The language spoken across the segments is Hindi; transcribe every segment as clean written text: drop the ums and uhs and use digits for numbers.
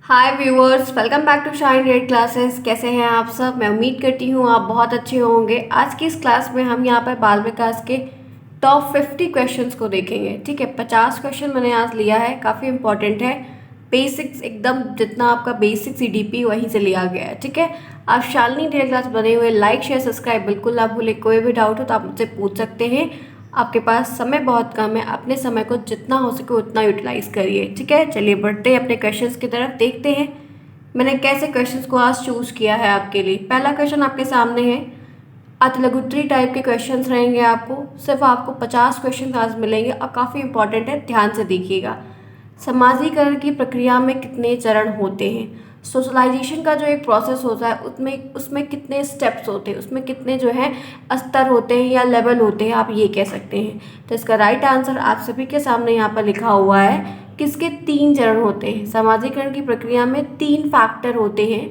Hi viewers, welcome back to Shine Red classes. कैसे हैं आप सब? मैं उम्मीद करती हूँ आप बहुत अच्छे होंगे। आज की इस क्लास में हम यहाँ पर बाल विकास के टॉप 50 क्वेश्चंस को देखेंगे। ठीक है, 50 क्वेश्चन मैंने आज लिया है, काफ़ी इंपॉर्टेंट है। बेसिक्स एकदम जितना आपका बेसिक सीडीपी वहीं से लिया गया है। ठीक है, आप शालिनी डेली क्लास बने हुए लाइक शेयर सब्सक्राइब बिल्कुल ना भूलें। कोई भी डाउट हो तो आप मुझसे पूछ सकते हैं। आपके पास समय बहुत कम है, अपने समय को जितना हो सके उतना यूटिलाइज करिए। ठीक है, चलिए बढ़ते हैं अपने क्वेश्चंस की तरफ। देखते हैं मैंने कैसे क्वेश्चंस को आज चूज किया है आपके लिए। पहला क्वेश्चन आपके सामने है। अतिलघुत्री टाइप के क्वेश्चंस रहेंगे। आपको 50 क्वेश्चन आज मिलेंगे और काफ़ी इंपॉर्टेंट है, ध्यान से देखिएगा। समाजीकरण की प्रक्रिया में कितने चरण होते हैं? सोशलाइजेशन का जो एक प्रोसेस होता है उसमें उसमें कितने स्टेप्स होते हैं, उसमें कितने जो है स्तर होते हैं या लेवल होते हैं, आप ये कह सकते हैं। तो इसका राइट आंसर आप सभी के सामने यहाँ पर लिखा हुआ है। किसके 3 चरण होते हैं? समाजीकरण की प्रक्रिया में 3 फैक्टर होते हैं।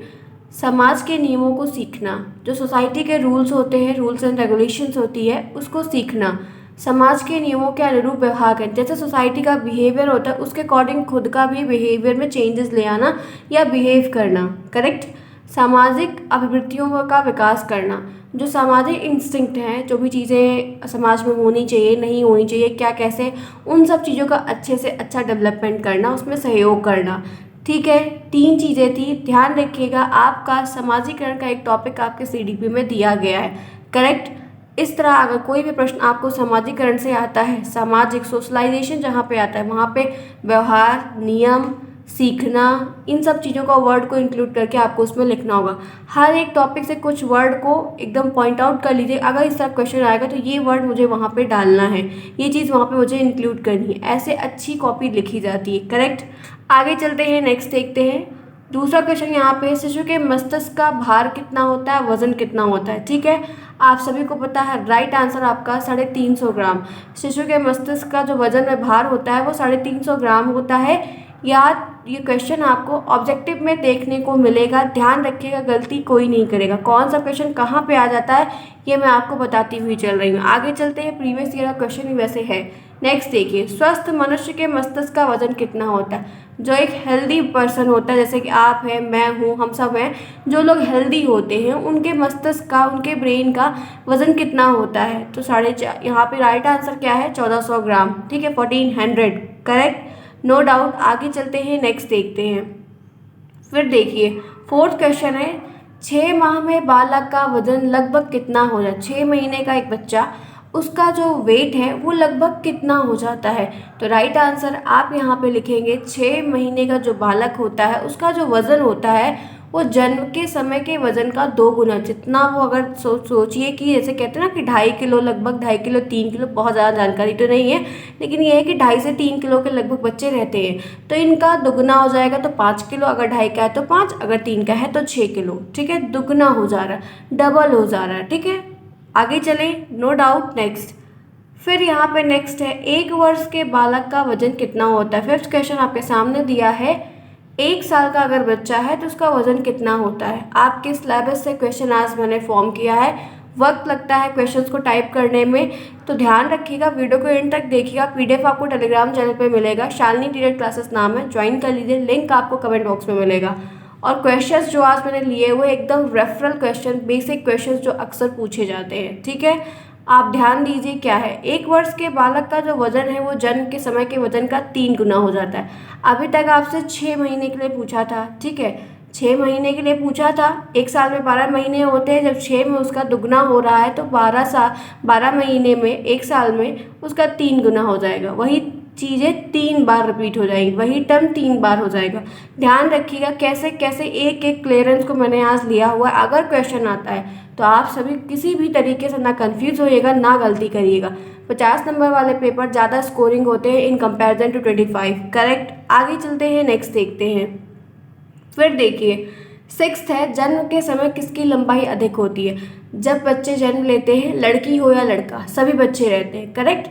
समाज के नियमों को सीखना, जो सोसाइटी के रूल्स होते हैं, रूल्स एंड रेगुलेशंस होती है, उसको सीखना। समाज के नियमों के अनुरूप व्यवहार करें, जैसे सोसाइटी का बिहेवियर होता है उसके अकॉर्डिंग खुद का भी बिहेवियर में चेंजेस ले आना या बिहेव करना। करेक्ट। सामाजिक अभिवृत्तियों का विकास करना, जो सामाजिक इंस्टिंक्ट हैं, जो भी चीज़ें समाज में होनी चाहिए नहीं होनी चाहिए क्या कैसे, उन सब चीज़ों का अच्छे से अच्छा डेवलपमेंट करना, उसमें सहयोग करना। ठीक है, 3 चीज़ें थी, ध्यान रखिएगा। आपका समाजीकरण का एक टॉपिक आपके सीडीपी में दिया गया है। करेक्ट। इस तरह अगर कोई भी प्रश्न आपको समाजीकरण से आता है, सामाजिक सोशलाइजेशन जहाँ पे आता है वहाँ पे व्यवहार, नियम, सीखना, इन सब चीज़ों का वर्ड को इंक्लूड करके आपको उसमें लिखना होगा। हर एक टॉपिक से कुछ वर्ड को एकदम पॉइंट आउट कर लीजिए। अगर इस तरह क्वेश्चन आएगा तो ये वर्ड मुझे वहाँ पे डालना है, ये चीज़ वहाँ पे मुझे इंक्लूड करनी है। ऐसे अच्छी कॉपी लिखी जाती है। करेक्ट। आगे चलते हैं, नेक्स्ट देखते हैं। दूसरा क्वेश्चन यहाँ पे, शिशु के मस्तिष्क का भार कितना होता है, वजन कितना होता है? ठीक है, आप सभी को पता है राइट आंसर आपका 350 ग्राम। शिशु के मस्तिष्क का जो वजन में भार होता है वो 350 ग्राम होता है। याद, ये क्वेश्चन आपको ऑब्जेक्टिव में देखने को मिलेगा, ध्यान रखिएगा, गलती कोई नहीं करेगा। कौन सा क्वेश्चन कहाँ पे आ जाता है ये मैं आपको बताती हुई चल रही हूँ। आगे चलते हैं, प्रीवियस ईयर का क्वेश्चन ही वैसे है। नेक्स्ट देखिए, स्वस्थ मनुष्य के मस्तिष्क का वजन कितना होता है? जो एक हेल्दी पर्सन होता है, जैसे कि आप हैं, मैं हूँ, हम सब हैं, जो लोग हेल्दी होते हैं उनके मस्तिष्क का, उनके ब्रेन का वजन कितना होता है? तो 4.5, यहाँ पे राइट आंसर क्या है? 1400 ग्राम। ठीक है, 1400। Correct, no doubt. आगे चलते हैं, नेक्स्ट देखते हैं। फिर देखिए, फोर्थ क्वेश्चन है, 6 माह में बालक का वजन लगभग कितना हो जाए? 6 महीने का एक बच्चा, उसका जो वेट है वो लगभग कितना हो जाता है? तो राइट आंसर आप यहाँ पे लिखेंगे, 6 महीने का जो बालक होता है उसका जो वज़न होता है वो जन्म के समय के वज़न का 2 गुना, जितना वो, अगर सोचिए कि जैसे कहते हैं ना कि 2.5 किलो, लगभग 2.5 किलो 3 किलो, बहुत ज़्यादा जानकारी तो नहीं है लेकिन ये है कि 2.5 से 3 किलो के लगभग बच्चे रहते हैं, तो इनका दुगना हो जाएगा। तो 5 किलो, अगर 2.5 का है तो 5, अगर 3 का है तो 6 किलो। ठीक है, दुगना हो जा रहा है, डबल हो जा रहा है। ठीक है, आगे चले, नो डाउट। नेक्स्ट, फिर यहाँ पे नेक्स्ट है, 1 वर्ष के बालक का वजन कितना होता है? फिफ्थ क्वेश्चन आपके सामने दिया है, 1 साल का अगर बच्चा है तो उसका वजन कितना होता है? आपके सिलेबस से क्वेश्चन आज मैंने फॉर्म किया है। वक्त लगता है क्वेश्चंस को टाइप करने में, तो ध्यान रखिएगा, वीडियो को एंड तक देखिएगा। पीडीएफ आपको टेलीग्राम चैनल पे मिलेगा, शालिनी टीचर क्लासेस नाम है, ज्वाइन कर लीजिए, लिंक आपको कमेंट बॉक्स में मिलेगा। और क्वेश्चंस जो आज मैंने लिए हुए एकदम रेफरल क्वेश्चन, बेसिक क्वेश्चंस जो अक्सर पूछे जाते हैं। ठीक है, आप ध्यान दीजिए क्या है। 1 वर्ष के बालक का जो वजन है वो जन्म के समय के वजन का 3 गुना हो जाता है। अभी तक आपसे 6 महीने के लिए पूछा था। ठीक है, 6 महीने के लिए पूछा था। 1 साल में 12 महीने होते हैं, जब 6 में उसका दुगना हो रहा है तो 12 महीने में, 1 साल में उसका 3 गुना हो जाएगा। वही चीज़ें 3 बार रिपीट हो जाएगी, वही टर्म 3 बार हो जाएगा। ध्यान रखिएगा कैसे कैसे एक एक क्लियरेंस को मैंने आज लिया हुआ है। अगर क्वेश्चन आता है तो आप सभी किसी भी तरीके से ना कंफ्यूज होइएगा ना गलती करिएगा। 50 नंबर वाले पेपर ज़्यादा स्कोरिंग होते हैं इन कंपैरिजन टू 25। करेक्ट, आगे चलते हैं, नेक्स्ट देखते हैं। फिर देखिए, 6th है, जन्म के समय किसकी लंबाई अधिक होती है? जब बच्चे जन्म लेते हैं, लड़की हो या लड़का, सभी बच्चे रहते हैं। करेक्ट।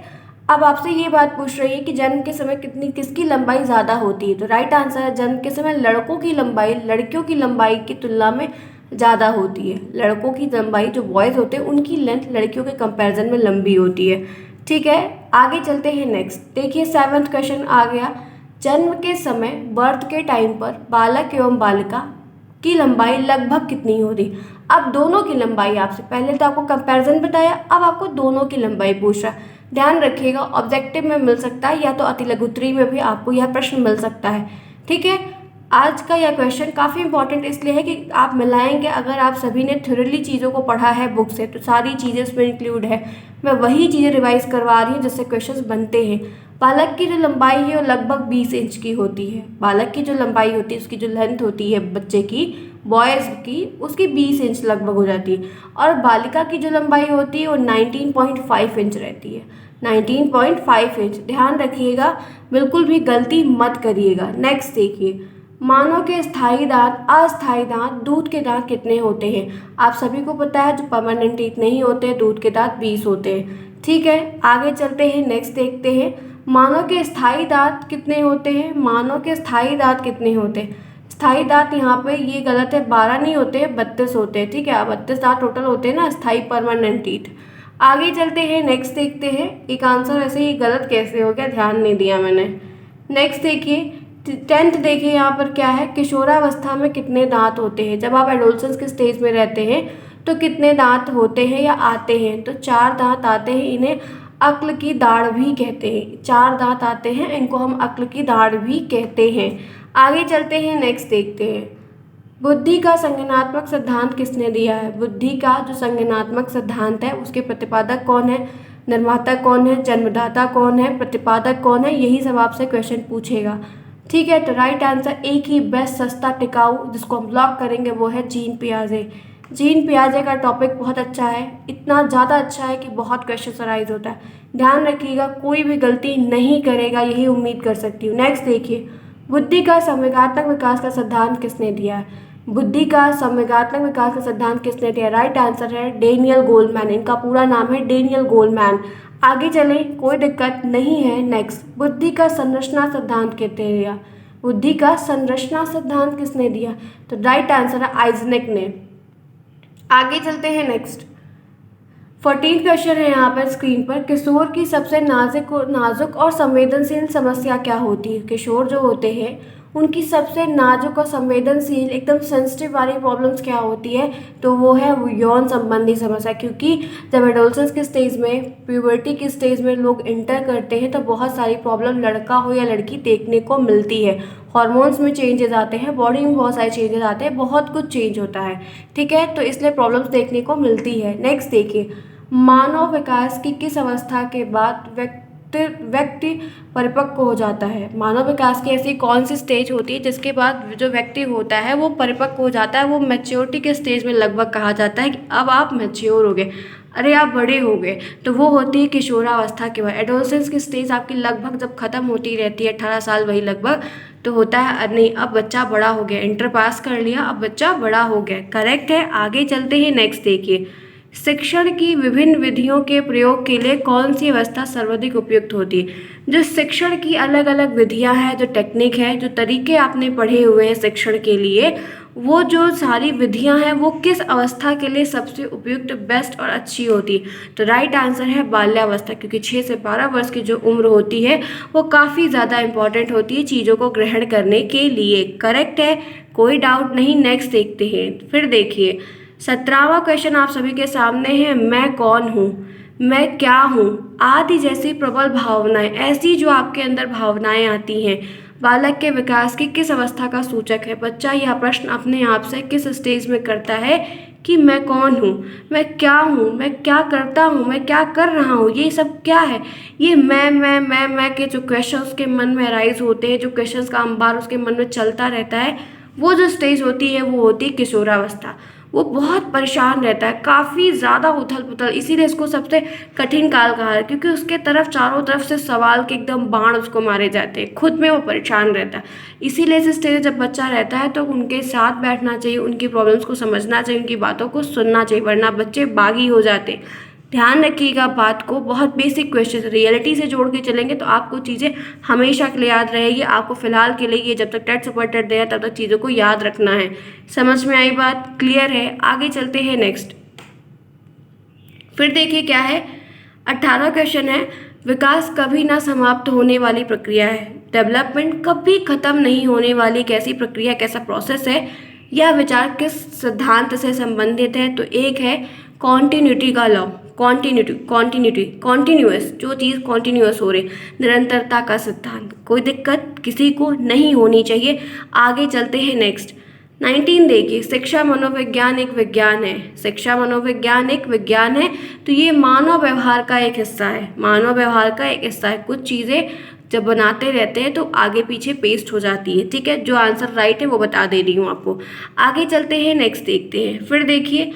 अब आपसे ये बात पूछ रही है कि जन्म के समय किसकी लंबाई ज़्यादा होती है? तो राइट आंसर है, जन्म के समय लड़कों की लंबाई लड़कियों की लंबाई की तुलना में ज़्यादा होती है। लड़कों की लंबाई, जो बॉयज़ होते हैं उनकी लेंथ लड़कियों के कंपैरिजन में लंबी होती है। ठीक है, आगे चलते हैं, नेक्स्ट देखिए, 7th क्वेश्चन आ गया, जन्म के समय बर्थ के टाइम पर बालक एवं बालिका की लंबाई लगभग कितनी होती। अब दोनों की लंबाई आपसे, पहले तो आपको कंपैरिजन बताया, अब आपको दोनों की लंबाई पूछ रहा है। ध्यान रखिएगा, ऑब्जेक्टिव में मिल सकता है या तो अति लघु उत्तरी में भी आपको यह प्रश्न मिल सकता है। ठीक है, आज का यह क्वेश्चन काफ़ी इंपॉर्टेंट इसलिए है कि आप मिलाएंगे, अगर आप सभी ने थ्योरली चीज़ों को पढ़ा है बुक से तो सारी चीज़ें इसमें इंक्लूड है। मैं वही चीज़ें रिवाइज करवा रही हूँ जिससे क्वेश्चंस बनते हैं। बालक की जो लंबाई है वो लगभग 20 इंच की होती है। बालक की जो लंबाई होती है, उसकी जो लेंथ होती है बच्चे की, बॉयज़ की, उसकी 20 इंच लगभग हो जाती है। और बालिका की जो लंबाई होती है वो 19.5 इंच रहती है। 19.5 इंच, ध्यान रखिएगा, बिल्कुल भी गलती मत करिएगा। नेक्स्ट देखिए, मानव के स्थायी दांत, अस्थायी दांत, दूध के दांत कितने होते हैं। आप सभी को पता है जो परमानेंट टीथ नहीं होते हैं, दूध के दांत 20 होते हैं। ठीक है, आगे चलते हैं, नेक्स्ट देखते हैं, मानव के स्थायी दांत कितने होते हैं। मानव के स्थायी दांत कितने होते हैं। स्थायी दांत यहाँ पे ये गलत है, 12 नहीं होते, 32 होते हैं। ठीक है, 32 दांत टोटल होते हैं ना, स्थायी परमानेंट टीथ। आगे चलते हैं, नेक्स्ट देखते हैं। एक आंसर ऐसे ही गलत कैसे हो गया, ध्यान नहीं दिया मैंने। नेक्स्ट देखिए, 10th देखिए यहाँ पर क्या है, किशोरावस्था में कितने दांत होते हैं। जब आप एडोलसेंस के स्टेज में रहते हैं तो कितने दांत होते हैं या आते हैं, तो 4 दांत आते हैं। इन्हें अक्ल की दाढ़ भी कहते हैं। 4 दांत आते हैं, इनको हम अक्ल की दाढ़ भी कहते हैं। आगे चलते हैं, नेक्स्ट देखते हैं, बुद्धि का संज्ञानात्मक सिद्धांत किसने दिया है। बुद्धि का जो संज्ञानात्मक सिद्धांत है उसके प्रतिपादक कौन है, निर्माता कौन है, जन्मदाता कौन है, प्रतिपादक कौन है, यही सब आपसे क्वेश्चन पूछेगा। ठीक है, तो राइट आंसर एक ही बेस्ट, सस्ता, टिकाऊ, जिसको हम लॉक करेंगे वो है जीन पियाजे। जीन पियाजे का टॉपिक बहुत अच्छा है, इतना ज़्यादा अच्छा है कि बहुत क्वेश्चन अराइज होता है। ध्यान रखिएगा, कोई भी गलती नहीं करेगा, यही उम्मीद कर सकती हूँ। नेक्स्ट देखिए, बुद्धि का संवेगात्मक विकास का सिद्धांत किसने दिया है। बुद्धि का संवेगात्मक विकास का सिद्धांत किसने दिया, राइट आंसर है डेनियल गोलमैन। इनका पूरा नाम है डेनियल गोलमैन। आगे चलें, कोई दिक्कत नहीं है। नेक्स्ट, बुद्धि का संरचना सिद्धांत किसने दिया। बुद्धि का संरचना सिद्धांत किसने दिया, तो राइट आंसर है आइजनेक ने। आगे चलते हैं, नेक्स्ट 14 क्वेश्चन है यहाँ पर स्क्रीन पर, किशोर की सबसे नाजुक और संवेदनशील समस्या क्या होती है। किशोर जो होते हैं उनकी सबसे नाजुक और संवेदनशील एकदम सेंसिटिव वाली प्रॉब्लम्स क्या होती है, तो वो है यौन संबंधी समस्या। क्योंकि जब एडोलसेंस के स्टेज में, प्यूबर्टी के स्टेज में लोग इंटर करते हैं तो बहुत सारी प्रॉब्लम लड़का हो या लड़की देखने को मिलती है। हार्मोन्स में चेंजेस आते हैं, बॉडी में बहुत सारे चेंजेस आते हैं, बहुत कुछ चेंज होता है। ठीक है, तो इसलिए प्रॉब्लम्स देखने को मिलती है। नेक्स्ट देखिए, मानव विकास की किस अवस्था के बाद व्यक्ति परिपक्व हो जाता है। मानव विकास की ऐसी कौन सी स्टेज होती है जिसके बाद जो व्यक्ति होता है वो परिपक्व हो जाता है। वो मैच्योरिटी के स्टेज में लगभग कहा जाता है कि अब आप मैच्योर हो गए, अरे आप बड़े हो गए, तो वो होती है किशोरावस्था के बाद। एडोलसेंस की स्टेज आपकी लगभग जब खत्म होती रहती है 18 साल, वही लगभग, तो होता है नहीं अब बच्चा बड़ा हो गया, इंटर पास कर लिया, अब बच्चा बड़ा हो गया। करेक्ट है। आगे चलते हैं, नेक्स्ट देखिए, शिक्षण की विभिन्न विधियों के प्रयोग के लिए कौन सी अवस्था सर्वाधिक उपयुक्त होती है। जो शिक्षण की अलग अलग विधियां हैं, जो टेक्निक है, जो तरीके आपने पढ़े हुए हैं शिक्षण के लिए, वो जो सारी विधियां हैं वो किस अवस्था के लिए सबसे उपयुक्त, बेस्ट और अच्छी होती है, तो राइट आंसर है बाल्यावस्था। क्योंकि 6 से 12 वर्ष की जो उम्र होती है वो काफ़ी ज़्यादा इंपॉर्टेंट होती है चीज़ों को ग्रहण करने के लिए। करेक्ट है, कोई डाउट नहीं। नेक्स्ट देखते हैं, फिर देखिए 17वां क्वेश्चन आप सभी के सामने है, मैं कौन हूँ, मैं क्या हूँ आदि जैसी प्रबल भावनाएं, ऐसी जो आपके अंदर भावनाएं आती हैं, बालक के विकास की किस अवस्था का सूचक है। बच्चा यह प्रश्न अपने आप से किस स्टेज में करता है कि मैं कौन हूँ, मैं क्या हूँ, मैं क्या करता हूँ, मैं क्या कर रहा हूँ, ये सब क्या है। ये मैं के जो क्वेश्चंस के मन में अराइज होते हैं, जो क्वेश्चंस का अंबार उसके मन में चलता रहता है, वो जो स्टेज होती है वो होती है किशोरावस्था। वो बहुत परेशान रहता है, काफ़ी ज़्यादा उथल पुथल, इसीलिए इसको सबसे कठिन काल कहा है, क्योंकि उसके तरफ चारों तरफ से सवाल के एकदम बाण उसको मारे जाते हैं, खुद में वो परेशान रहता है। इसीलिए इस स्टेज जब बच्चा रहता है तो उनके साथ बैठना चाहिए, उनकी प्रॉब्लम्स को समझना चाहिए, उनकी बातों को सुनना चाहिए, वरना बच्चे बागी हो जाते। ध्यान रखिएगा बात को, बहुत बेसिक क्वेश्चन, रियलिटी से जोड़ के चलेंगे तो आपको चीज़ें हमेशा के लिए याद रहेगी। आपको फिलहाल के लिए, जब तक टेट सुपर टेट दे तब तक चीज़ों को याद रखना है। समझ में आई बात, क्लियर है। आगे चलते हैं, नेक्स्ट फिर देखिए क्या है, 18वां क्वेश्चन है, विकास कभी ना समाप्त होने वाली प्रक्रिया है। डेवलपमेंट कभी खत्म नहीं होने वाली एक ऐसी प्रक्रिया, कैसा प्रोसेस है। यह विचार किस सिद्धांत से संबंधित है? तो एक है कॉन्टिन्यूटी का लॉ। कॉन्टिन्यूअस, जो चीज़ कॉन्टिन्यूअस हो रही, निरंतरता का सिद्धांत। कोई दिक्कत किसी को नहीं होनी चाहिए। आगे चलते हैं नेक्स्ट। 19 देखिए, शिक्षा मनोविज्ञान एक विज्ञान है। शिक्षा मनोविज्ञान एक विज्ञान है, तो ये मानव व्यवहार का एक हिस्सा है। मानव व्यवहार का एक हिस्सा है। कुछ चीज़ें जब बनाते रहते हैं तो आगे पीछे पेस्ट हो जाती है, ठीक है। जो आंसर राइट है वो बता दे रही हूँ आपको। आगे चलते हैं नेक्स्ट देखते हैं। फिर देखिए,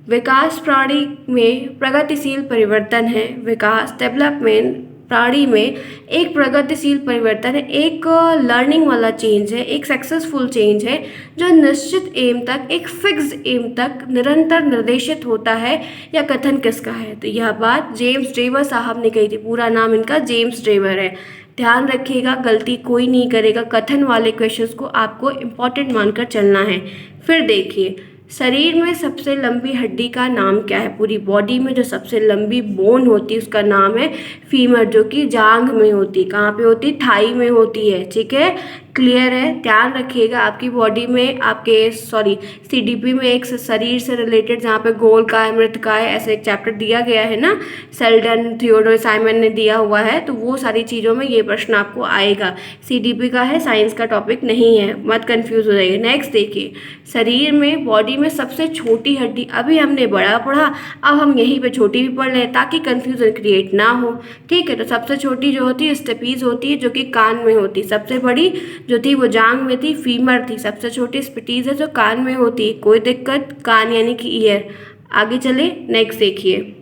विकास प्राणी में प्रगतिशील परिवर्तन है। विकास, डेवलपमेंट प्राणी में एक प्रगतिशील परिवर्तन है, एक लर्निंग वाला चेंज है, एक सक्सेसफुल चेंज है जो निश्चित एम तक, एक फिक्स्ड एम तक निरंतर निर्देशित होता है। या कथन किसका है? तो यह बात जेम्स ड्रेवर साहब ने कही थी। पूरा नाम इनका जेम्स ड्रेवर है। ध्यान रखिएगा, गलती कोई नहीं करेगा। कथन वाले क्वेश्चंस को आपको इम्पॉर्टेंट मानकर चलना है। फिर देखिए, शरीर में सबसे लंबी हड्डी का नाम क्या है? पूरी बॉडी में जो सबसे लंबी बोन होती है उसका नाम है फीमर, जो कि जांघ में होती है। कहाँ पे होती है? थाई में होती है, ठीक है। क्लियर है? ध्यान रखिएगा, आपकी बॉडी में, आपके सीडीपी में एक शरीर से रिलेटेड, जहाँ पे गोलकाय, मृतकाय, ऐसे एक चैप्टर दिया गया है ना, सेल्डन, थियोडोर साइमन ने दिया हुआ है। तो वो सारी चीज़ों में ये प्रश्न आपको आएगा। सीडीपी का है, साइंस का टॉपिक नहीं है, मत कंफ्यूज हो जाइए। नेक्स्ट देखिए, शरीर में, बॉडी में सबसे छोटी हड्डी, अभी हमने बड़ा पढ़ा, अब हम यहीं पे छोटी भी पढ़ लें ताकि कंफ्यूजन क्रिएट ना हो, ठीक है। तो सबसे छोटी जो होती है स्टेपीज होती है, जो कि कान में होती है। सबसे बड़ी जो थी वो जांघ में थी, फीमर थी। सबसे छोटी स्पिटीज है जो कान में होती है। कोई दिक्कत? कान यानी कि ईयर। आगे चले नेक्स्ट देखिए,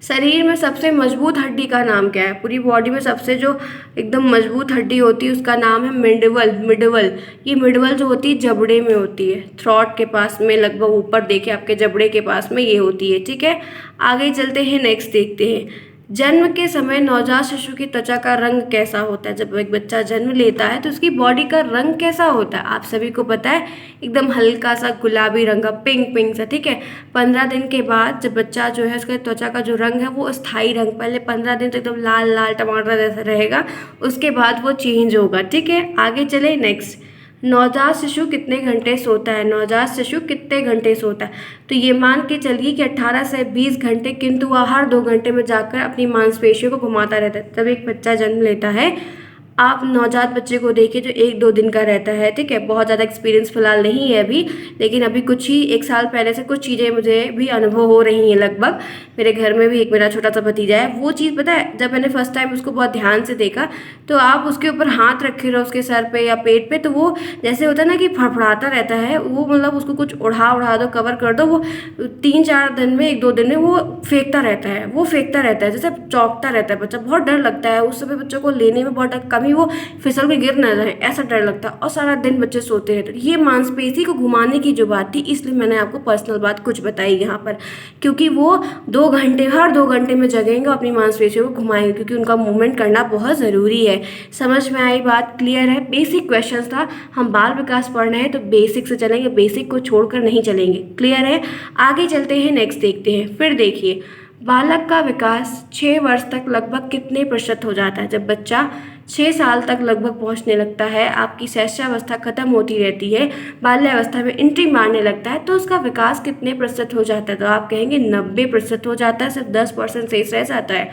शरीर में सबसे मजबूत हड्डी का नाम क्या है? पूरी बॉडी में सबसे जो एकदम मजबूत हड्डी होती है उसका नाम है मिडवल। ये मिडवल जो होती है जबड़े में होती है, थ्रॉट के पास में, लगभग ऊपर देखिए आपके जबड़े के पास में ये होती है, ठीक है। आगे चलते हैं नेक्स्ट देखते हैं। जन्म के समय नवजात शिशु की त्वचा का रंग कैसा होता है? जब एक बच्चा जन्म लेता है तो उसकी बॉडी का रंग कैसा होता है? आप सभी को पता है, एकदम हल्का सा गुलाबी रंग का, पिंक सा, ठीक है। 15 दिन के बाद जब बच्चा जो है उसका त्वचा का जो रंग है वो स्थायी रंग, पहले 15 दिन तक एकदम लाल लाल टमाटर जैसा रहेगा, उसके बाद वो चेंज होगा, ठीक है। आगे चले नेक्स्ट। नवजात शिशु कितने घंटे सोता है? नवजात शिशु कितने घंटे सोता है? तो ये मान के चलिए कि 18 से 20 घंटे, किंतु वह हर 2 घंटे में जाकर अपनी मांसपेशियों को घुमाता रहता है। तब एक बच्चा जन्म लेता है। आप नवजात बच्चे को देखिए जो 1-2 दिन का रहता है, ठीक है। बहुत ज़्यादा एक्सपीरियंस फिलहाल नहीं है अभी, लेकिन अभी कुछ ही 1 साल पहले से कुछ चीज़ें मुझे भी अनुभव हो रही हैं लगभग। मेरे घर में भी एक मेरा छोटा सा भतीजा है। वो चीज़ पता है, जब मैंने फर्स्ट टाइम उसको बहुत ध्यान से देखा, तो आप उसके ऊपर हाथ रखे रहो उसके सर पे या पेट पे, तो वो जैसे होता है ना कि फड़फड़ाता रहता है। वो मतलब उसको कुछ उड़ा दो, कवर कर दो, वो 3-4 दिन में, 1-2 दिन में वो फेंकता रहता है, जैसे चौंकता रहता है बच्चा। बहुत डर लगता है उस समय बच्चों को लेने में, बहुत कभी वो फिसल के गिर ना जाए, ऐसा डर लगता है। और सारा दिन बच्चे सोते रहते हैं। ये मांसपेशी को घुमाने की जो बात थी, इसलिए मैंने आपको पर्सनल बात कुछ बताई यहाँ पर, क्योंकि वो 2 घंटे, हर 2 घंटे में जगेंगे, अपनी मांसपेशियों को घुमाएंगे, क्योंकि उनका मूवमेंट करना बहुत ज़रूरी है। समझ में आई बात? क्लियर है? बेसिक क्वेश्चन था, हम बाल विकास पढ़ रहे हैं तो बेसिक से चलेंगे, बेसिक को छोड़कर नहीं चलेंगे। क्लियर है? आगे चलते हैं नेक्स्ट देखते हैं। फिर देखिए, बालक का विकास 6 वर्ष तक लगभग कितने प्रतिशत हो जाता है? जब बच्चा 6 साल तक लगभग पहुंचने लगता है, आपकी शैशवावस्था खत्म होती रहती है, बाल्यावस्था में एंट्री मारने लगता है, तो उसका विकास कितने प्रतिशत हो जाता है? तो आप कहेंगे 90% हो जाता है, सिर्फ 10% शेष रह जाता है।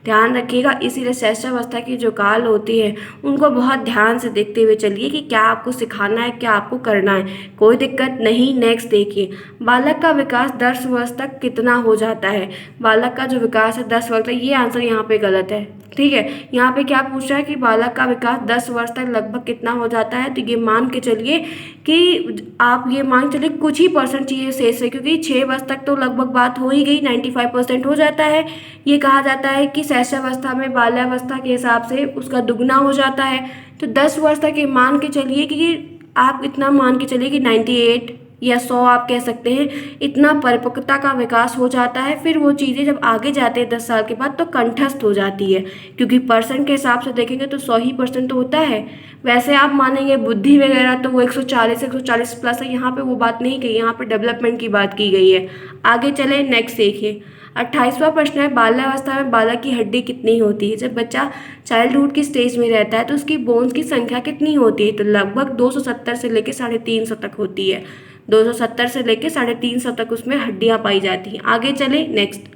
ध्यान रखिएगा, इसीलिए शैशवावस्था की जो काल होती है उनको बहुत ध्यान से देखते हुए चलिए कि क्या आपको सिखाना है, क्या आपको करना है। कोई दिक्कत नहीं। नेक्स्ट देखिए, बालक का विकास 10 वर्ष तक कितना हो जाता है? बालक का जो विकास है 10 वर्ष तक, ये आंसर यहाँ पे गलत है, ठीक है। यहाँ पे क्या पूछ रहा है कि बालक का विकास 10 वर्ष तक लगभग कितना हो जाता है? तो ये मान के चलिए कि आप ये मान के चलिए कुछ ही % चीज़ें शेष है, क्योंकि 6 वर्ष तक तो लगभग बात हो ही गई, 95% हो जाता है। ये कहा जाता है कि शैशवावस्था में बाल्यावस्था के हिसाब से उसका दुगना हो जाता है। तो 10 वर्ष तक ये मान के चलिए कि आप इतना मान के चलिए कि 98 या 100 आप कह सकते हैं, इतना परिपक्वता का विकास हो जाता है। फिर वो चीज़ें जब आगे जाते हैं 10 साल के बाद तो कंठस्थ हो जाती है, क्योंकि % के हिसाब से देखेंगे तो 100 ही % तो होता है। वैसे आप मानेंगे बुद्धि वगैरह तो वो 140 प्लस है, यहाँ पे वो बात नहीं कही, यहाँ पे डेवलपमेंट की बात की गई है। आगे चले नेक्स्ट देखिए, 28वां प्रश्न है, बाल्यावस्था में बालक की हड्डी कितनी होती है? जब बच्चा चाइल्डहुड की स्टेज में रहता है तो उसकी बोन्स की संख्या कितनी होती है? तो लगभग 270 से लेकर 350 तक होती है। 270 से लेकर 350 तक उसमें हड्डियां पाई जाती हैं। आगे चले, नेक्स्ट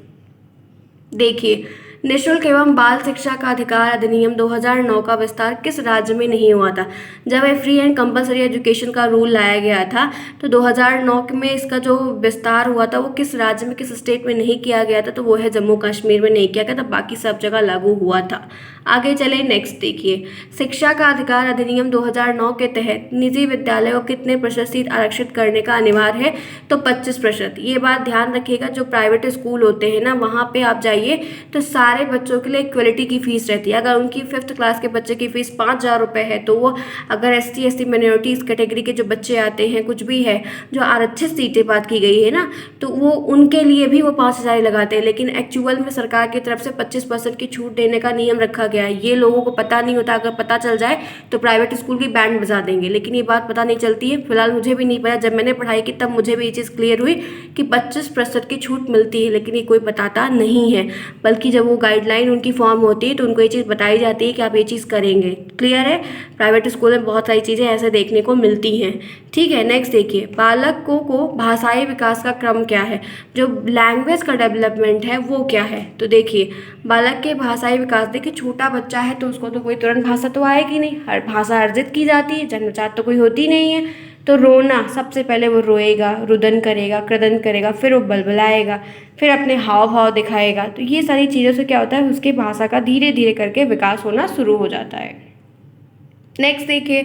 देखिए, निःशुल्क एवं बाल शिक्षा का अधिकार अधिनियम 2009 का विस्तार किस राज्य में नहीं हुआ था? जब ये फ्री एंड कंपलसरी एजुकेशन का रूल लाया गया था तो 2009 में इसका जो विस्तार हुआ था वो किस राज्य में, किस स्टेट में नहीं किया गया था? तो वो है जम्मू कश्मीर में नहीं किया गया था, बाकी सब जगह लागू हुआ था। आगे चले, नेक्स्ट देखिए, शिक्षा का अधिकार अधिनियम 2009 के तहत निजी विद्यालयों को कितने प्रतिशत सीट आरक्षित करने का अनिवार्य है? तो 25%। ये बात ध्यान रखिएगा, जो प्राइवेट स्कूल होते हैं ना, वहाँ पे आप जाइए तो सारे बच्चों के लिए इक्वलिटी की फीस रहती है। अगर उनकी 5th क्लास के बच्चे की फीस 5,000 रुपये है तो वो अगर ST SC माइनॉरिटीज़ कैटेगरी के जो बच्चे आते हैं, कुछ भी है जो आरक्षित सीटें बात की गई है ना, तो वो उनके लिए भी वो 5,000 लगाते हैं। लेकिन एक्चुअल में सरकार की तरफ से 25% की छूट देने का नियम रखा गया है। ये लोगों को पता नहीं होता, अगर पता चल जाए तो प्राइवेट स्कूल की बैंड बजा देंगे, लेकिन ये बात पता नहीं चलती है। फिलहाल मुझे भी नहीं पता, जब मैंने पढ़ाई की तब मुझे भी ये चीज़ क्लियर हुई कि 25% की छूट मिलती है, लेकिन ये कोई बताता नहीं है। बल्कि जब वो गाइडलाइन उनकी फॉर्म होती है तो उनको ये चीज़ बताई जाती है कि आप ये चीज़ करेंगे। क्लियर है? प्राइवेट स्कूल में बहुत सारी चीज़ें ऐसे देखने को मिलती हैं। ठीक है, नेक्स्ट देखिए, बालकों को भाषाई विकास का क्रम क्या है? जो लैंग्वेज का डेवलपमेंट है वो क्या है? तो देखिए, बालक के भाषाई विकास, देखिए छोटा बच्चा है तो उसको तो कोई तुरंत भाषा तो आएगी नहीं, हर भाषा अर्जित की जाती है, जन्मजात तो कोई होती नहीं है। तो रोना, सबसे पहले वो रोएगा, रुदन करेगा, क्रदन करेगा, फिर वो बलबलाएगा, फिर अपने हाव भाव दिखाएगा। तो ये सारी चीज़ों से क्या होता है, उसकी भाषा का धीरे धीरे करके विकास होना शुरू हो जाता है। नेक्स्ट देखिए,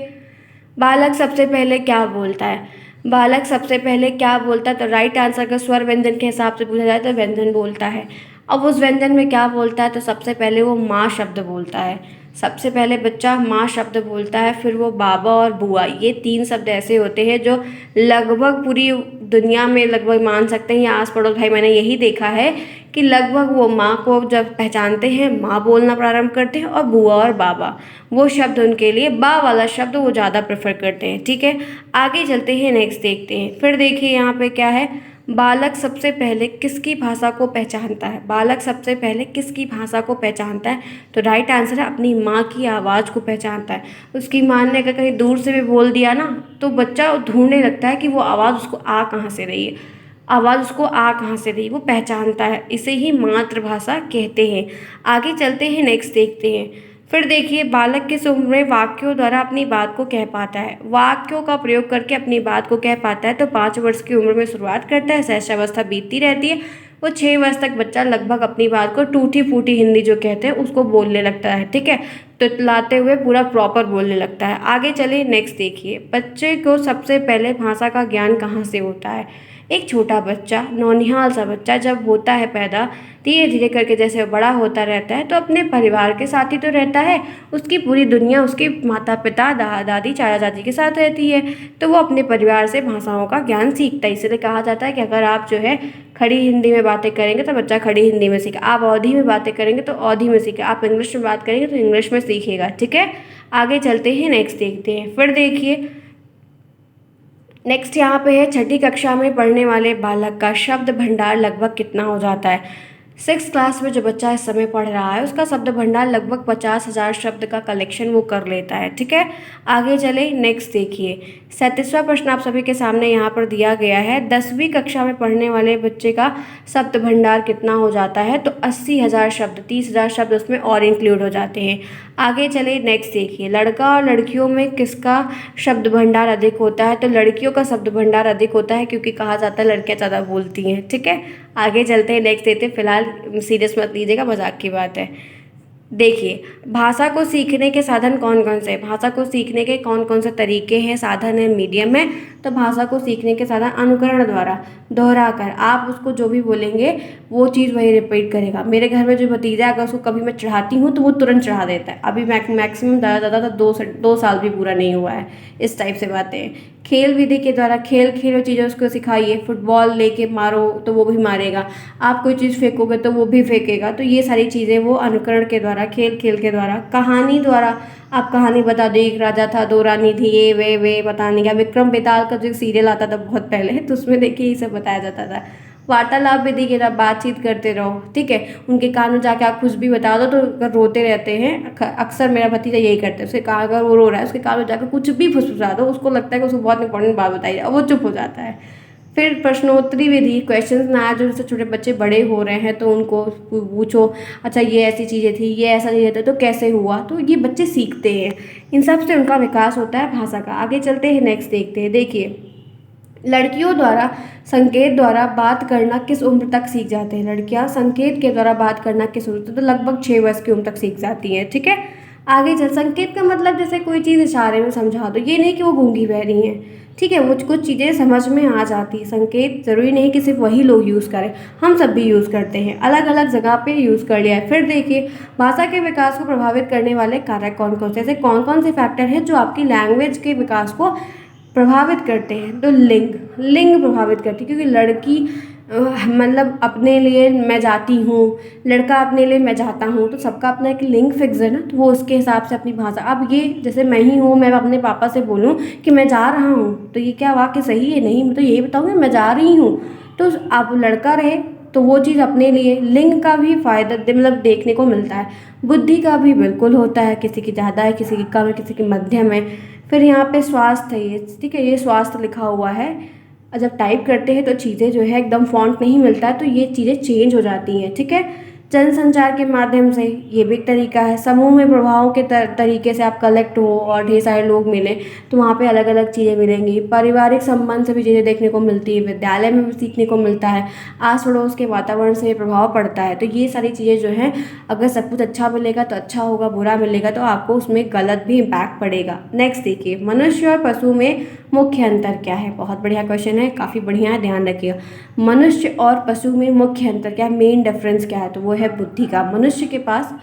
बालक सबसे पहले क्या बोलता है? बालक सबसे पहले क्या बोलता है? तो राइट आंसर का स्वर व्यंजन के हिसाब से पूछा जाए तो व्यंजन बोलता है। अब उस व्यंजन में क्या बोलता है? तो सबसे पहले वो माँ शब्द बोलता है। सबसे पहले बच्चा माँ शब्द बोलता है, फिर वो बाबा और बुआ, ये 3 शब्द ऐसे होते हैं जो लगभग पूरी दुनिया में लगभग मान सकते हैं, या आस पड़ोस भाई मैंने यही देखा है कि लगभग वो माँ को जब पहचानते हैं माँ बोलना प्रारंभ करते हैं, और बुआ और बाबा वो शब्द उनके लिए बा वाला शब्द वो ज़्यादा प्रेफर करते हैं। ठीक है, आगे चलते हैं, नेक्स्ट देखते हैं। फिर देखिए यहाँ पे क्या है, बालक सबसे पहले किसकी भाषा को पहचानता है? बालक सबसे पहले किसकी भाषा को पहचानता है? तो राइट आंसर है अपनी माँ की आवाज़ को पहचानता है। उसकी माँ ने अगर कहीं दूर से भी बोल दिया ना तो बच्चा ढूंढने लगता है कि वो आवाज़ उसको आ कहाँ से रही है, आवाज़ उसको आ कहाँ से रही, वो पहचानता है। इसे ही मातृभाषा कहते हैं। आगे चलते हैं, नेक्स्ट देखते हैं। फिर देखिए, बालक किस उम्र में वाक्यों द्वारा अपनी बात को कह पाता है? वाक्यों का प्रयोग करके अपनी बात को कह पाता है तो 5 वर्ष की उम्र में शुरुआत करता है, शैशवावस्था बीतती रहती है, वो 6 वर्ष तक बच्चा लगभग अपनी बात को टूटी फूटी हिंदी जो कहते हैं उसको बोलने लगता है। ठीक है, तुतलाते हुए पूरा प्रॉपर बोलने लगता है। आगे चलिए, नेक्स्ट देखिए, बच्चे को सबसे पहले भाषा का ज्ञान कहाँ से होता है? एक छोटा बच्चा, नौनिहाल सा बच्चा जब होता है पैदा, धीरे धीरे करके जैसे वो बड़ा होता रहता है तो अपने परिवार के साथ ही तो रहता है, उसकी पूरी दुनिया उसके माता पिता, दादा दादी, चाचा चाची के साथ रहती है, तो वो अपने परिवार से भाषाओं का ज्ञान सीखता है। इसलिए कहा जाता है कि अगर आप जो है खड़ी हिंदी में बातें करेंगे तो बच्चा खड़ी हिंदी में सीखे, आप अवधी में बातें करेंगे तो अवधी में सीखे, आप इंग्लिश में बात करेंगे तो इंग्लिश में सीखेगा। ठीक है, आगे चलते हैं, नेक्स्ट देखते हैं। फिर देखिए, नेक्स्ट यहाँ पे है, छठी कक्षा में पढ़ने वाले बालक का शब्द भंडार लगभग कितना हो जाता है? 6th क्लास में जो बच्चा इस समय पढ़ रहा है उसका शब्द भंडार लगभग 50,000 शब्द का कलेक्शन वो कर लेता है। ठीक है, आगे चले, नेक्स्ट देखिए। 37वां प्रश्न आप सभी के सामने यहाँ पर दिया गया है, 10वीं कक्षा में पढ़ने वाले बच्चे का शब्द भंडार कितना हो जाता है? तो 80,000 शब्द, 30,000 शब्द उसमें और इंक्लूड हो जाते हैं। आगे चले, नेक्स्ट देखिए, लड़का और लड़कियों में किसका शब्द भंडार अधिक होता है? तो लड़कियों का शब्द भंडार अधिक होता है, क्योंकि कहा जाता है लड़कियां ज़्यादा बोलती हैं। ठीक है, आगे चलते हैं, नेक्स्ट देखते हैं। फिलहाल सीरियस मत लीजिएगा, मजाक की बात है। देखिए, भाषा को सीखने के साधन कौन कौन से हैं? भाषा को सीखने के कौन कौन से तरीके हैं, साधन है, मीडियम है? तो भाषा को सीखने के साधन अनुकरण द्वारा, दोहरा कर, आप उसको जो भी बोलेंगे वो चीज़ वही रिपीट करेगा। मेरे घर में जो भतीजा है अगर उसको कभी मैं चढ़ाती हूँ तो वो तुरंत चढ़ा देता है। अभी मैक्सिमम ज़्यादा तो 2 साल भी पूरा नहीं हुआ है। इस टाइप से बातें हैं। खेल विधि के द्वारा, खेल खेलो चीज़ें उसको सिखाइए। फुटबॉल लेके मारो तो वो भी मारेगा, आप कोई चीज़ फेंकोगे तो वो भी फेंकेगा। तो ये सारी चीज़ें वो अनुकरण के द्वारा, खेल खेल के द्वारा। कहानी द्वारा, आप कहानी बता दो, एक राजा था, 2 रानी थी, ये वे पता नहीं क्या। विक्रम बेताल का जो सीरियल आता था बहुत पहले, तो उसमें देखिए ये सब बताया जाता था। वार्तालाप भी देखिए, आप बातचीत करते रहो, ठीक है। उनके कान में जाके आप कुछ भी बता दो तो अगर रोते रहते हैं, अक्सर मेरा भतीजा यही करता है, उसके कान, अगर वो रो रहा है उसके कान में जाकर कुछ भी फुसफुसा दो, उसको लगता है कि उसको बहुत इंपॉर्टेंट बात बताई जाए, वो चुप हो जाता है। फिर प्रश्नोत्तरी विधि, क्वेश्चंस ना आए, जो जैसे छोटे बच्चे बड़े हो रहे हैं तो उनको पूछो, अच्छा ये ऐसी चीज़ें थी, ये ऐसा चीज़ें थे तो कैसे हुआ, तो ये बच्चे सीखते हैं, इन सब से उनका विकास होता है भाषा का। आगे चलते हैं, नेक्स्ट देखते हैं। देखिए, लड़कियों द्वारा संकेत द्वारा बात करना किस उम्र तक सीख जाते हैं? लड़कियां संकेत के द्वारा बात करना किस उम्र तक? तो लगभग 6 वर्ष की उम्र तक सीख जाती हैं, ठीक है। आगे चल, संकेत का मतलब जैसे कोई चीज़ इशारे में समझा दो, ये नहीं कि वो गूंगी बह रही हैं, ठीक है, वो कुछ चीज़ें समझ में आ जाती है। संकेत ज़रूरी नहीं कि सिर्फ वही लोग यूज़ करें, हम सब भी यूज़ करते हैं, अलग अलग जगह पे यूज़ कर लिया है। फिर देखिए, भाषा के विकास को प्रभावित करने वाले कारक कौन कौन से, जैसे कौन कौन से फैक्टर हैं जो आपकी लैंग्वेज के विकास को प्रभावित करते हैं? तो लिंग प्रभावित करती है, क्योंकि लड़की मतलब अपने लिए मैं जाती हूँ, लड़का अपने लिए मैं जाता हूँ, तो सबका अपना एक लिंग फिक्स है ना, तो वो उसके हिसाब से अपनी भाषा। अब ये जैसे मैं ही हूँ, मैं अपने पापा से बोलूँ कि मैं जा रहा हूँ, तो ये क्या वाक्य सही है? नहीं, मैं तो यही बताऊँगी मैं जा रही हूँ। तो आप लड़का रहे तो वो चीज़ अपने लिए, लिंग का भी फ़ायदा मतलब देखने को मिलता है। बुद्धि का भी बिल्कुल होता है, किसी की ज़्यादा है, किसी की कम है, किसी की मध्यम है। फिर यहाँ पे स्वास्थ्य है, ये ठीक है, ये स्वास्थ्य लिखा हुआ है, और जब टाइप करते हैं तो चीज़ें जो है एकदम फॉन्ट नहीं मिलता है, तो ये चीज़ें चेंज हो जाती हैं, ठीक है। जनसंचार के माध्यम से, ये भी एक तरीका है। समूह में प्रभावों के तरीके से आप कलेक्ट हो और ढेर सारे लोग मिले तो वहाँ पे अलग अलग चीज़ें मिलेंगी। पारिवारिक संबंध से भी चीज़ें देखने को मिलती है, विद्यालय में भी सीखने को मिलता है, आस पड़ोस के वातावरण से प्रभाव पड़ता है। तो ये सारी चीज़ें जो हैं, अगर सब कुछ अच्छा मिलेगा तो अच्छा होगा, बुरा मिलेगा तो आपको उसमें गलत भी इम्पैक्ट पड़ेगा। नेक्स्ट देखिए, मनुष्य और पशु में मुख्य अंतर क्या है? बहुत बढ़िया क्वेश्चन है, काफ़ी बढ़िया है, ध्यान रखिएगा। मनुष्य और पशु में मुख्य अंतर क्या है, मेन डिफरेंस क्या है? तो वो है बुद्धि का। मनुष्य के पास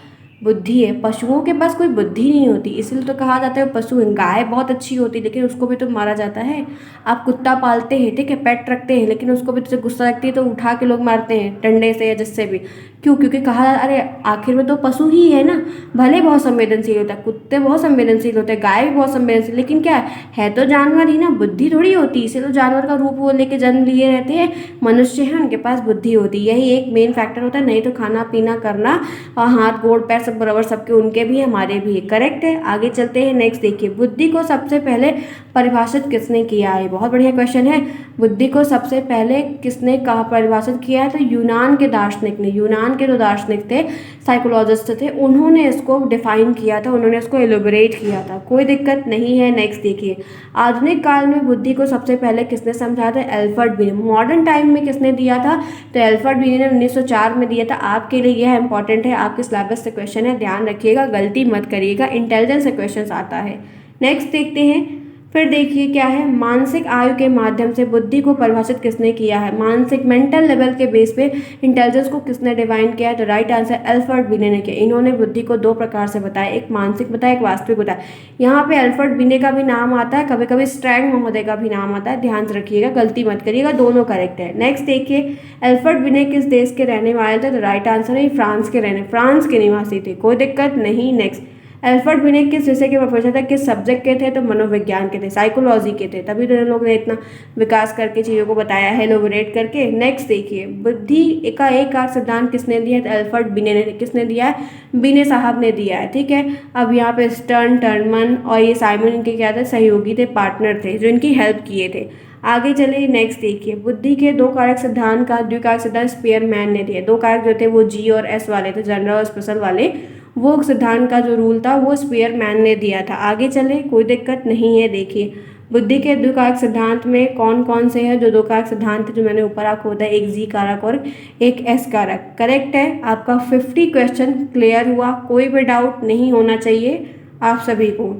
बुद्धि है, पशुओं के पास कोई बुद्धि नहीं होती, इसलिए तो कहा जाता है पशु। गाय बहुत अच्छी होती है लेकिन उसको भी तो मारा जाता है। आप कुत्ता पालते हैं, ठीक है, पेट रखते हैं, लेकिन उसको भी तो गुस्सा लगती है तो उठा के लोग मारते हैं डंडे से या जिससे भी। क्यों? क्योंकि कहा अरे आखिर में तो पशु ही है ना। भले बहुत संवेदनशील होता है, कुत्ते बहुत संवेदनशील होते हैं, गाय भी बहुत संवेदनशील, लेकिन क्या है तो जानवर ही ना, बुद्धि थोड़ी होती है, इसे तो जानवर का रूप वो लेके जन्म लिए रहते हैं। मनुष्य हैं, उनके पास बुद्धि होती है, यही एक मेन फैक्टर होता है। नहीं तो खाना पीना करना और हाथ गोड़ पैर सब बराबर, सबके उनके भी हमारे भी, करेक्ट है। आगे चलते हैं, नेक्स्ट देखिए, बुद्धि को सबसे पहले परिभाषित किसने किया है? बहुत बढ़िया क्वेश्चन है। बुद्धि को सबसे पहले किसने कहा परिभाषित किया है? तो यूनान के दार्शनिक ने। यूनान के जो दार्शनिक थे, साइकोलॉजिस्ट थे, उन्होंने इसको डिफाइन किया था, उन्होंने इसको एलोबरेट किया था। कोई दिक्कत नहीं है। नेक्स्ट देखिए, आधुनिक काल में बुद्धि को सबसे पहले किसने समझा था? एल्फ्रेड बिने। मॉडर्न टाइम में किसने दिया था? तो एल्फ्रेड बिने ने 1904 में दिया था। आपके लिए यह इंपॉर्टेंट है, आपके सिलेबस से क्वेश्चन है, ध्यान रखिएगा, गलती मत करिएगा, इंटेलिजेंस से क्वेश्चन आता है। नेक्स्ट देखते हैं, फिर देखिए क्या है, मानसिक आयु के माध्यम से बुद्धि को परिभाषित किसने किया है? मानसिक मेंटल लेवल के बेस पे इंटेलिजेंस को किसने डिवाइन किया है? तो राइट आंसर एल्फ्रेड बिने ने किया। इन्होंने बुद्धि को दो प्रकार से बताया, एक मानसिक बताया, एक वास्तविक बताया। यहाँ पे एल्फ्रेड बिने का भी नाम आता है, कभी कभी स्ट्रैंग महोदय का भी नाम आता है, ध्यान से रखिएगा, गलती मत करिएगा, दोनों करेक्ट है। नेक्स्ट देखिए, एल्फ्रेड बिने किस देश के रहने वाले थे? तो राइट आंसर है फ्रांस के निवासी थे, कोई दिक्कत नहीं। नेक्स्ट, एल्फ्रेड बिने किस विषय के प्रोफेसर थे? किस सब्जेक्ट के थे? तो मनोविज्ञान के थे, साइकोलॉजी के थे, तभी तो इन लोगों ने इतना विकास करके चीज़ों को बताया है, एलोबरेट करके। नेक्स्ट देखिए, बुद्धि का एक सिद्धांत किसने दिया है? तो एल्फ्रेड बिने ने। किसने दिया है? बिने साहब ने दिया है, ठीक है। अब यहाँ पे स्टर्न, टर्मन और ये साइमन इनके क्या थे? सहयोगी थे, पार्टनर थे, जो इनकी हेल्प किए थे। आगे चलिए, नेक्स्ट देखिए, बुद्धि के दो कारक सिद्धांत का द्विकारक सिद्धांत स्पीयरमैन ने दिया। दो कारक जो थे वो जी और एस वाले थे, जनरल और स्पेशल वाले, वो सिद्धांत का जो रूल था वो स्पीयरमैन ने दिया था। आगे चले, कोई दिक्कत नहीं है। देखिए, बुद्धि के द्विकारक सिद्धांत में कौन कौन से हैं? जो दो कारक सिद्धांत जो मैंने ऊपर आपको बताया, एक जी कारक और एक एस कारक, करेक्ट है। आपका 50 क्वेश्चन क्लियर हुआ, कोई भी डाउट नहीं होना चाहिए आप सभी को।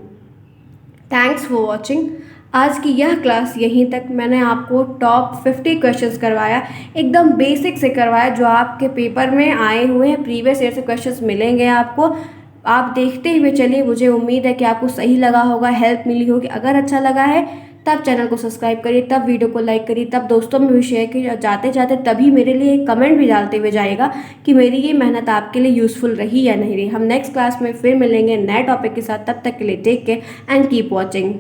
Thanks for watching. आज की यह क्लास यहीं तक। मैंने आपको टॉप 50 क्वेश्चंस करवाया, एकदम बेसिक से करवाया, जो आपके पेपर में आए हुए हैं, प्रीवियस ईयर से क्वेश्चंस मिलेंगे आपको। आप देखते हुए चलिए, मुझे उम्मीद है कि आपको सही लगा होगा, हेल्प मिली होगी। अगर अच्छा लगा है तब चैनल को सब्सक्राइब करिए, तब वीडियो को लाइक करिए, तब दोस्तों में भी शेयर करिए, और जाते जाते तभी मेरे लिए एक कमेंट भी डालते हुए जाएगा कि मेरी ये मेहनत आपके लिए यूज़फुल रही या नहीं रही। हम नेक्स्ट क्लास में फिर मिलेंगे नए टॉपिक के साथ, तब तक के लिए take care and keep watching.